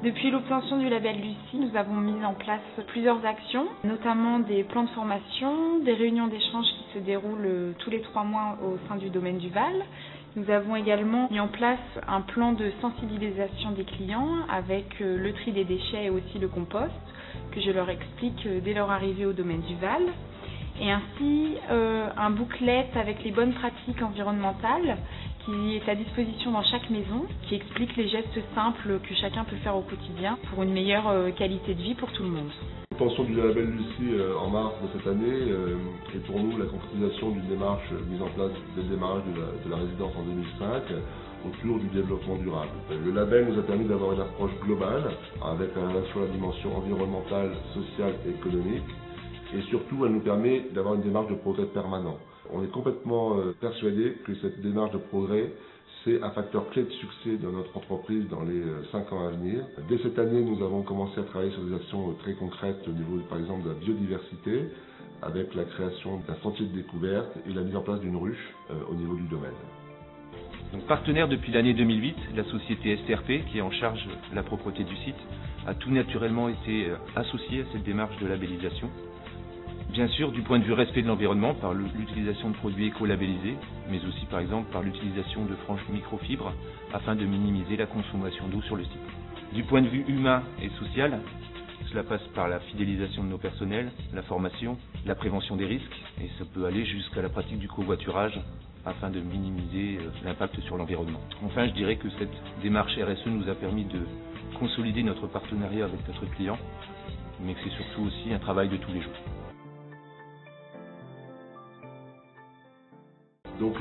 Depuis l'obtention du label Lucie, nous avons mis en place plusieurs actions, notamment des plans de formation, des réunions d'échange qui se déroulent tous les 3 mois au sein du domaine du Val. Nous avons également mis en place un plan de sensibilisation des clients avec le tri des déchets et aussi le compost, que je leur explique dès leur arrivée au domaine du Val. Et ainsi un booklet avec les bonnes pratiques environnementales qui est à disposition dans chaque maison, qui explique les gestes simples que chacun peut faire au quotidien pour une meilleure qualité de vie pour tout le monde. L'obtention du label Lucie en mars de cette année est pour nous la concrétisation d'une démarche mise en place dès le démarrage de la résidence en 2005 autour du développement durable. Le label nous a permis d'avoir une approche globale avec à la fois la dimension environnementale, sociale et économique. Et surtout, elle nous permet d'avoir une démarche de progrès permanent. On est complètement persuadé que cette démarche de progrès, c'est un facteur clé de succès de notre entreprise dans les 5 ans à venir. Dès cette année, nous avons commencé à travailler sur des actions très concrètes au niveau, par exemple, de la biodiversité, avec la création d'un sentier de découverte et la mise en place d'une ruche au niveau du domaine. Donc, partenaire depuis l'année 2008, la société STRP, qui est en charge de la propreté du site, a tout naturellement été associée à cette démarche de labellisation. Bien sûr, du point de vue respect de l'environnement, par l'utilisation de produits éco-labellisés, mais aussi par exemple par l'utilisation de franges microfibres afin de minimiser la consommation d'eau sur le site. Du point de vue humain et social, cela passe par la fidélisation de nos personnels, la formation, la prévention des risques, et ça peut aller jusqu'à la pratique du covoiturage afin de minimiser l'impact sur l'environnement. Enfin, je dirais que cette démarche RSE nous a permis de consolider notre partenariat avec notre client, mais que c'est surtout aussi un travail de tous les jours. Donc